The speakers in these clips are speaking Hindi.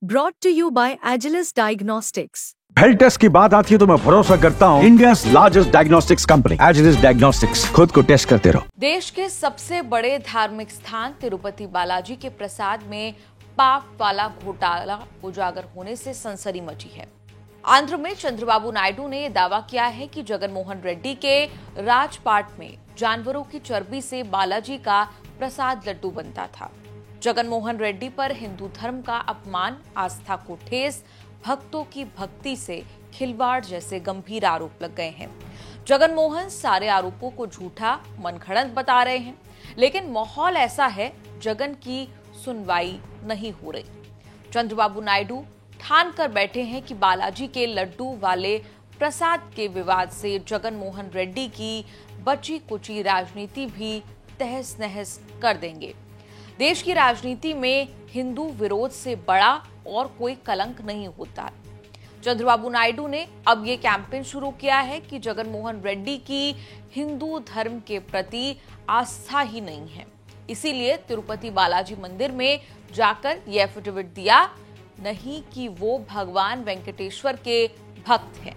Brought to you by Agilus Diagnostics. Health test की बात आती है तो मैं भरोसा करता हूँ India largest diagnostics company Agilus diagnostics. खुद को टेस्ट करते रहो। देश के सबसे बड़े धार्मिक स्थान तिरुपति बालाजी के प्रसाद में पाप वाला घोटाला उजागर होने से सनसनी मची है। आंध्र में चंद्रबाबू नायडू ने दावा किया है कि जगनमोहन रेड्डी के राजपाट में जानवरों की चर्बी से बालाजी का प्रसाद लड्डू बनता था। जगनमोहन रेड्डी पर हिंदू धर्म का अपमान, आस्था को ठेस, भक्तों की भक्ति से खिलवाड़ जैसे गंभीर आरोप लग गए हैं। जगनमोहन सारे आरोपों को झूठा, मनगढ़ंत बता रहे हैं, लेकिन माहौल ऐसा है जगन की सुनवाई नहीं हो रही। चंद्रबाबू नायडू ठान कर बैठे हैं कि बालाजी के लड्डू वाले प्रसाद के विवाद से जगनमोहन रेड्डी की बची कुची राजनीति भी तहस नहस कर देंगे। देश की राजनीति में हिंदू विरोध से बड़ा और कोई कलंक नहीं होता। चंद्रबाबू नायडू ने अब ये कैंपेन शुरू किया है कि जगनमोहन रेड्डी की हिंदू धर्म के प्रति आस्था ही नहीं है, इसीलिए तिरुपति बालाजी मंदिर में जाकर ये एफिडेविट दिया, नहीं कि वो भगवान वेंकटेश्वर के भक्त हैं।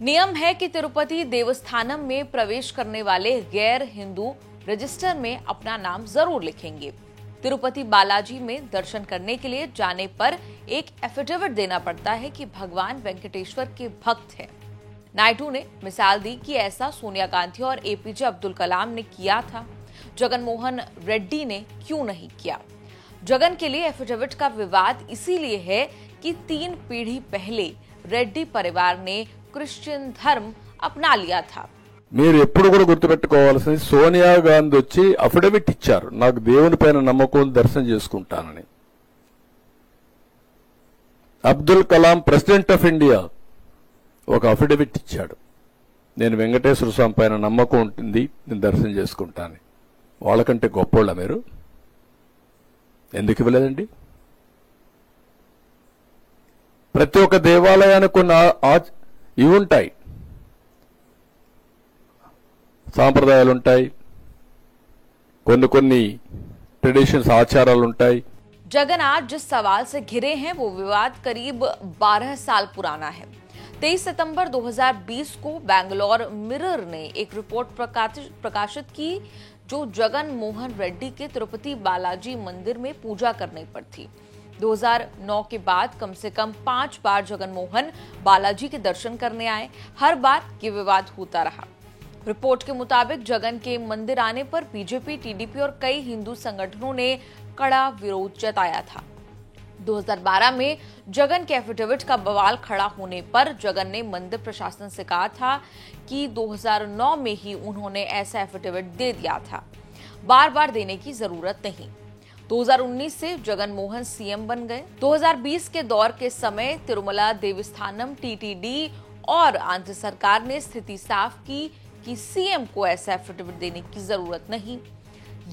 नियम है कि तिरुपति देवस्थानम में प्रवेश करने वाले गैर हिंदू रजिस्टर में अपना नाम जरूर लिखेंगे। तिरुपति बालाजी में दर्शन करने के लिए जाने पर एक एफिडेविट देना पड़ता है कि भगवान वेंकटेश्वर के भक्त हैं। नायडू ने मिसाल दी कि ऐसा सोनिया गांधी और एपीजे अब्दुल कलाम ने किया था, जगनमोहन रेड्डी ने क्यों नहीं किया। जगन के लिए एफिडेविट का विवाद इसीलिए है कि 3 पीढ़ी पहले रेड्डी परिवार ने क्रिश्चियन धर्म अपना लिया था। మీరు ఎప్పుడు కూడా గుర్తుపెట్టుకోవాల్సింది, సోనియా గాంధీ వచ్చి అఫిడవిట్ ఇచ్చారు, నాకు దేవుని పైన నమ్మకం, దర్శనం చేసుకుంటానని. Abdul Kalam president of India ఒక అఫిడవిట్ ఇచ్చాడు, నేను వెంకటేశ్వర స్వామి పైన నమ్మకం ఉంటుంది, నేను దర్శనం చేసుకుంటాను. వాళ్ళకంటే గొప్పోళ్ళ మీరు? ఎందుకు ఇవ్వలేదండి? ప్రతి ఒక్క దేవాలయానికి కొన్ని ఇవి ఉంటాయి, సాంప్రదాయాలు ఉంటాయి, కొన్ని ट्रेडिशंस आचाराలు ఉంటాయి। जगन आज जिस सवाल से घिरे हैं वो विवाद करीब 12 साल पुराना है। 23 सितंबर 2020 को बैंगलोर मिरर ने एक रिपोर्ट प्रकाशित की जो जगन मोहन रेड्डी के तिरुपति बालाजी मंदिर में पूजा करने पर थी। 2009 के बाद कम से कम 5 बार जगनमोहन बालाजी के दर्शन करने आए, हर बार ये विवाद होता रहा। रिपोर्ट के मुताबिक जगन के मंदिर आने पर बीजेपी, टीडीपी और कई हिंदू संगठनों ने कड़ा विरोध जताया था। 2012 में जगन के एफिडेविट का बवाल खड़ा होने पर जगन ने मंदिर प्रशासन से कहा था कि 2009 में ही उन्होंने ऐसा एफिडेविट दे दिया था, बार बार देने की जरूरत नहीं। 2019 से जगन मोहन सीएम बन गए। 2020 के दौर के समय तिरुमला देवस्थानम, टीटीडी और आंध्र सरकार ने स्थिति साफ की कि सीएम को ऐसा एफिडेविट देने की जरूरत नहीं।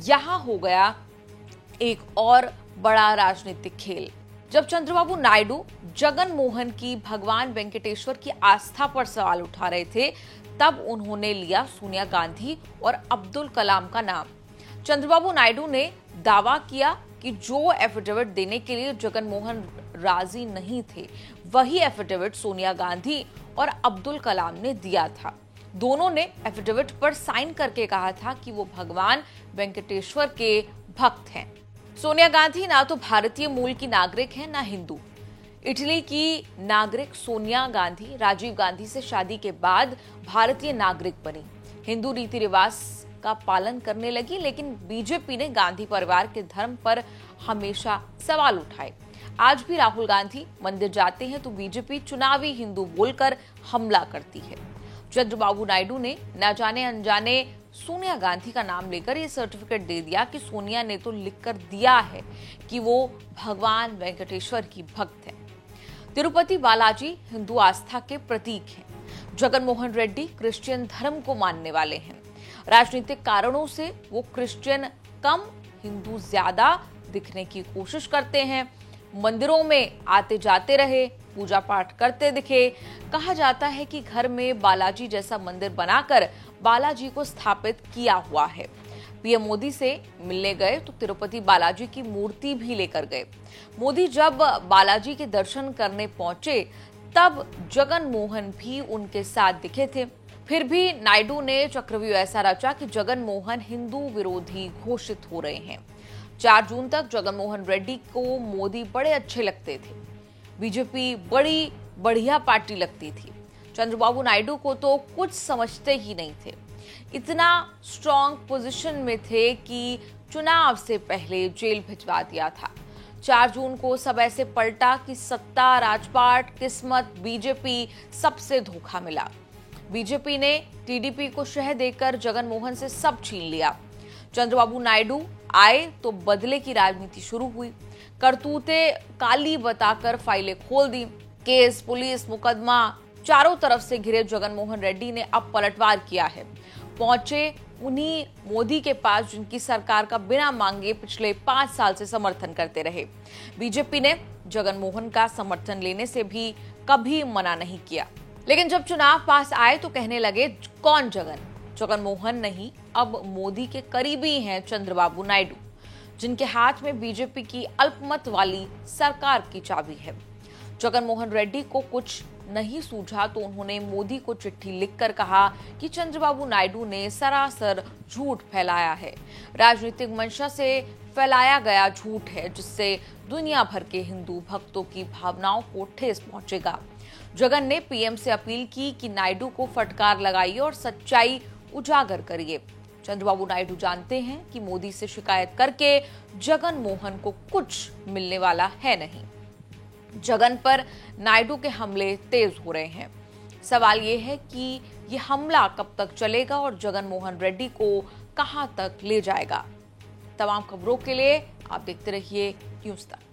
यहां हो गया एक और बड़ा राजनीतिक खेल। जब चंद्रबाबू नायडू जगन मोहन की भगवान वेंकटेश्वर की आस्था पर सवाल उठा रहे थे, तब उन्होंने लिया सोनिया गांधी और अब्दुल कलाम का नाम। चंद्रबाबू नायडू ने दावा किया कि जो एफिडेविट देने के लिए जगन मोहन राजी नहीं थे, वही एफिडेविट सोनिया गांधी और अब्दुल कलाम ने दिया था। दोनों ने एफिडेविट पर साइन करके कहा था कि वो भगवान वेंकटेश्वर के भक्त हैं। सोनिया गांधी ना तो भारतीय मूल की नागरिक हैं, ना हिंदू। इटली की नागरिक सोनिया गांधी राजीव गांधी से शादी के बाद भारतीय नागरिक बनी, हिंदू रीति रिवाज का पालन करने लगी, लेकिन बीजेपी ने गांधी परिवार के धर्म पर हमेशा सवाल उठाए। आज भी राहुल गांधी मंदिर जाते हैं तो बीजेपी चुनावी हिंदू बोलकर हमला करती है। चंद्रबाबू नायडू ने न जाने अनजाने सोनिया गांधी का नाम लेकर ये सर्टिफिकेट दे दिया कि सोनिया ने तो लिखकर दिया है कि वो भगवान वेंकटेश्वर की भक्त है। तिरुपति बालाजी हिंदू आस्था के प्रतीक हैं। जगनमोहन रेड्डी क्रिश्चियन धर्म को मानने वाले हैं। राजनीतिक कारणों से वो क्रिश्चियन कम, हिंदू ज्यादा दिखने की कोशिश करते हैं। मंदिरों में आते जाते रहे, पूजा पाठ करते दिखे। कहा जाता है कि घर में बालाजी जैसा मंदिर बनाकर बालाजी को स्थापित किया हुआ है। पीएम मोदी से मिलने गए तो तिरुपति बालाजी की मूर्ति भी लेकर गए। मोदी जब बालाजी के दर्शन करने पहुंचे तब जगन मोहन भी उनके साथ दिखे थे। फिर भी नायडू ने चक्रव्यूह ऐसा रचा कि जगन मोहन हिंदू विरोधी घोषित हो रहे हैं। 4 जून तक जगन मोहन रेड्डी को मोदी बड़े अच्छे लगते थे। बीजेपी बड़ी बढ़िया पार्टी लगती थी। चंद्रबाबू नायडू को तो कुछ समझते ही नहीं थे। इतना स्ट्रॉन्ग पोजीशन में थे कि चुनाव से पहले जेल भिजवा दिया था। 4 जून को सब ऐसे पलटा कि सत्ता, राजपाट, किस्मत, बीजेपी सबसे धोखा मिला। बीजेपी ने टीडीपी को शह देकर जगन मोहन से सब छीन लिया। चंद्रबाबू नायडू आए तो बदले की राजनीति शुरू हुई। करतूतें काली बताकर फाइलें खोल दी। केस, पुलिस, मुकदमा, चारों तरफ से घिरे जगन मोहन रेड्डी ने अब पलटवार किया है। पहुंचे उन्हीं मोदी के पास जिनकी सरकार का बिना मांगे पिछले 5 साल से समर्थन करते रहे। बीजेपी ने जगन मोहन का समर्थन लेने से भी कभी मना नहीं किया। लेकिन जब चुनाव पास आए तो कहने लगे कौन जगन मोहन नहीं, अब मोदी के करीबी हैं चंद्रबाबू नायडू, जिनके हाथ में बीजेपी की अल्पमत वाली सरकार की चाबी है। जगन मोहन रेड्डी को कुछ नहीं सूझा तो उन्होंने मोदी को चिट्ठी लिखकर कहा कि चंद्रबाबू नायडू ने सरासर झूठ फैलाया है। राजनीतिक मंशा से फैलाया गया झूठ है जिससे दुनिया भर के हिंदू भक्तों की भावनाओं को ठेस पहुंचेगा। जगन ने पीएम से अपील की कि नायडू को फटकार लगाइए और सच्चाई उजागर करिए। चंद्रबाबू नायडू जानते हैं कि मोदी से शिकायत करके जगन मोहन को कुछ मिलने वाला है नहीं। जगन पर नायडू के हमले तेज हो रहे हैं। सवाल ये है कि ये हमला कब तक चलेगा और जगन मोहन रेड्डी को कहां तक ले जाएगा। तमाम खबरों के लिए आप देखते रहिए न्यूज़ तक।